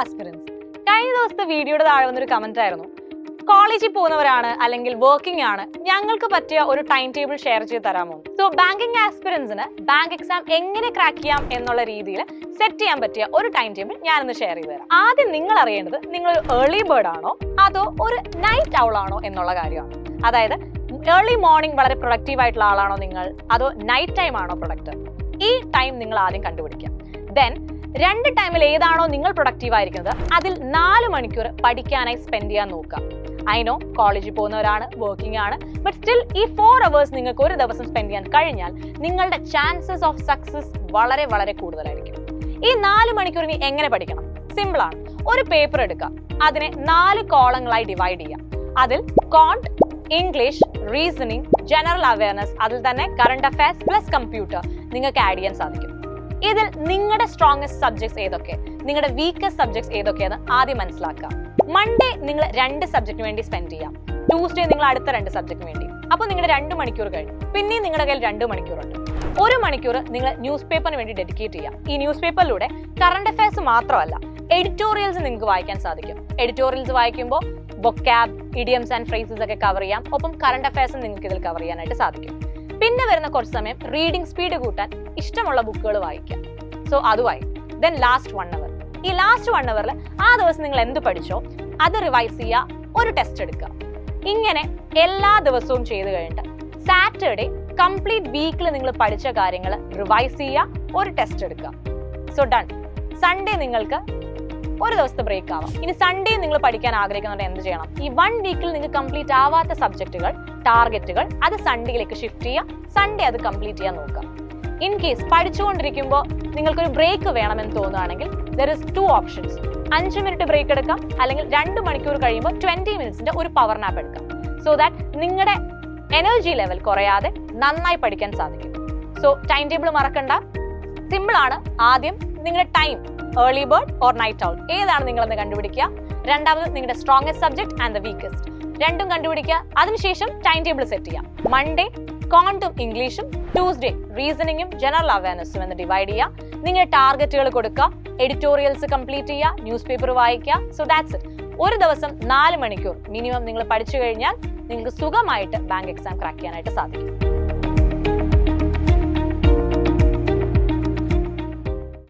Aspirants, കഴിഞ്ഞ ദിവസത്തെ വീഡിയോയുടെ താഴെ വന്നൊരു കമന്റ് ആയിരുന്നു, കോളേജിൽ പോകുന്നവരാണ് അല്ലെങ്കിൽ വർക്കിംഗ് ആണ്, ഞങ്ങൾക്ക് പറ്റിയ ഒരു ടൈം ടേബിൾ ഷെയർ ചെയ്ത് തരാമോ? സോ ബാങ്കിങ് ആസ്പിരൻസിന് ബാങ്ക് എക്സാം എങ്ങനെ ക്രാക്ക് ചെയ്യാം എന്നുള്ള രീതിയിൽ സെറ്റ് ചെയ്യാൻ പറ്റിയ ഒരു ടൈം ടേബിൾ ഞാനിന്ന് ഷെയർ ചെയ്ത് തരാം. ആദ്യം നിങ്ങൾ അറിയേണ്ടത് നിങ്ങൾ ഒരു ഏർലി ബേർഡ് ആണോ അതോ ഒരു നൈറ്റ് ഔൾ ആണോ എന്നുള്ള കാര്യമാണ്. അതായത് ഏർലി മോർണിംഗ് വളരെ പ്രൊഡക്റ്റീവ് ആയിട്ടുള്ള ആളാണോ നിങ്ങൾ, അതോ നൈറ്റ് ടൈം ആണോ പ്രൊഡക്റ്റീവ്? ഈ ടൈം നിങ്ങൾ ആദ്യം കണ്ടുപിടിക്കാം. ദെൻ രണ്ട് ടൈമിൽ ഏതാണോ നിങ്ങൾ പ്രൊഡക്റ്റീവ് ആയിരിക്കുന്നത് അതിൽ 4 മണിക്കൂർ പഠിക്കാനായി സ്പെൻഡ് ചെയ്യാൻ നോക്കുക. ഐ നോ കോളേജിൽ പോകുന്നവരാണ്, വർക്കിംഗ് ആണ്, ബട്ട് സ്റ്റിൽ ഈ 4 hours നിങ്ങൾക്ക് ഒരു ദിവസം സ്പെൻഡ് ചെയ്യാൻ കഴിഞ്ഞാൽ നിങ്ങളുടെ ചാൻസസ് ഓഫ് സക്സസ് വളരെ വളരെ കൂടുതലായിരിക്കും. ഈ 4 മണിക്കൂർ ഇനി എങ്ങനെ പഠിക്കണം? സിമ്പിൾ ആണ്. ഒരു പേപ്പർ എടുക്കുക, അതിനെ 4 കോളങ്ങളായി ഡിവൈഡ് ചെയ്യാം. അതിൽ കോണ്ട്, ഇംഗ്ലീഷ്, റീസണിംഗ്, ജനറൽ അവയർനെസ്, അതിൽ തന്നെ കറണ്ട് അഫയർസ് പ്ലസ് കമ്പ്യൂട്ടർ നിങ്ങൾക്ക് ആഡ് ചെയ്യാൻ സാധിക്കും. ഇതിൽ നിങ്ങളുടെ സ്ട്രോങ്ങസ്റ്റ് സബ്ജക്ട്സ് ഏതൊക്കെ, നിങ്ങളുടെ വീക്കസ്റ്റ് സബ്ജക്ട്സ് ഏതൊക്കെയെന്ന് ആദ്യം മനസ്സിലാക്കുക. മൺഡേ നിങ്ങൾ 2 സബ്ജക്റ്റിന് വേണ്ടി സ്പെൻഡ് ചെയ്യാം, ട്യൂസ്ഡേ നിങ്ങൾ അടുത്ത 2 സബ്ജക്റ്റിന് വേണ്ടി. അപ്പോൾ നിങ്ങളുടെ 2 മണിക്കൂർ കഴിഞ്ഞു. പിന്നെയും നിങ്ങളുടെ കയ്യിൽ 2 മണിക്കൂറുണ്ട്. 1 മണിക്കൂർ നിങ്ങൾ ന്യൂസ് പേപ്പറിന് വേണ്ടി ഡെഡിക്കേറ്റ് ചെയ്യാം. ഈ ന്യൂസ് പേപ്പറിലൂടെ കറണ്ട് അഫയർസ് മാത്രമല്ല എഡിറ്റോറിയൽസ് നിങ്ങൾക്ക് വായിക്കാൻ സാധിക്കും. എഡിറ്റോറിയൽസ് വായിക്കുമ്പോൾ വൊക്കാബ്, ഇഡിയംസ് ആൻഡ് ഫ്രേസസ് ഒക്കെ കവർ ചെയ്യാം. ഒപ്പം കറണ്ട് അഫയർസും നിങ്ങൾക്ക് ഇതിൽ കവർ ചെയ്യാനായിട്ട് സാധിക്കും. പിന്നെ വരുന്ന കുറച്ച് സമയം റീഡിംഗ് സ്പീഡ് കൂട്ടാൻ ഇഷ്ടമുള്ള ബുക്കുകൾ വായിക്കാം. സോ അതുമായി ദെൻ ലാസ്റ്റ് 1 hour. ഈ ലാസ്റ്റ് 1 hourൽ ആ ദിവസം നിങ്ങൾ എന്ത് പഠിച്ചോ അത് റിവൈസ് ചെയ്യുക, ഒരു ടെസ്റ്റ് എടുക്കുക. ഇങ്ങനെ എല്ലാ ദിവസവും ചെയ്ത് കഴിഞ്ഞിട്ട് സാറ്റർഡേ കംപ്ലീറ്റ് വീക്കിൽ നിങ്ങൾ പഠിച്ച കാര്യങ്ങൾ റിവൈസ് ചെയ്യുക, ഒരു ടെസ്റ്റ് എടുക്കുക. So done. സൺഡേ നിങ്ങൾക്ക് ഒരു ദിവസത്തെ ബ്രേക്ക് ആവാം. ഇനി സൺഡേ നിങ്ങൾ പഠിക്കാൻ ആഗ്രഹിക്കുന്നുണ്ടെങ്കിൽ എന്ത് ചെയ്യണം? ഈ 1 വീക്കിൽ നിങ്ങൾക്ക് കംപ്ലീറ്റ് ആവാത്ത സബ്ജക്റ്റുകൾ, ടാർഗറ്റുകൾ അത് സൺഡേയിലേക്ക് ഷിഫ്റ്റ് ചെയ്യുക. സൺഡേ അത് കംപ്ലീറ്റ് ചെയ്യാൻ നോക്കുക. ഇൻ കേസ് പഠിച്ചുകൊണ്ടിരിക്കുമ്പോൾ നിങ്ങൾക്കൊരു ബ്രേക്ക് വേണമെന്ന് തോന്നുകയാണെങ്കിൽ there is 2 options. 5 minute break എടുക്കാം, അല്ലെങ്കിൽ 2 മണിക്കൂർ കഴിയുമ്പോൾ 20 മിനിറ്റ്സിന്റെ ഒരു പവർ നാപ്പ് എടുക്കാം. സോ ദാറ്റ് നിങ്ങളുടെ എനർജി ലെവൽ കുറയാതെ നന്നായി പഠിക്കാൻ സാധിക്കും. സോ ടൈം ടേബിൾ മറക്കണ്ട, സിമ്പിൾ ആണ്. ആദ്യം നിങ്ങളുടെ time early bird or night owl ഏതാണ് നിങ്ങളെന്ന് കണ്ടുപിടിക്കുക. രണ്ടാമത് നിങ്ങളുടെ strongest subject and the weakest, രണ്ടും കണ്ടുപിടിക്കുക. അതിനുശേഷം ടൈം ടേബിൾ സെറ്റ് ചെയ്യാം. മൺഡേ കോണ്ടും ഇംഗ്ലീഷും, ട്യൂസ്ഡേ റീസണിങ്ങും ജനറൽ അവയർനെസ്സും എന്ന് ഡിവൈഡ് ചെയ്യുക. നിങ്ങൾ ടാർഗറ്റുകൾ കൊടുക്കുക, എഡിറ്റോറിയൽസ് കംപ്ലീറ്റ് ചെയ്യുക, ന്യൂസ് പേപ്പർ വായിക്കുക. So that's it. ഒരു ദിവസം 4 മണിക്കൂർ മിനിമം നിങ്ങൾ പഠിച്ചു കഴിഞ്ഞാൽ നിങ്ങൾക്ക് സുഖമായിട്ട് ബാങ്ക് എക്സാം ക്രാക്ക് ചെയ്യാനായിട്ട് സാധിക്കും.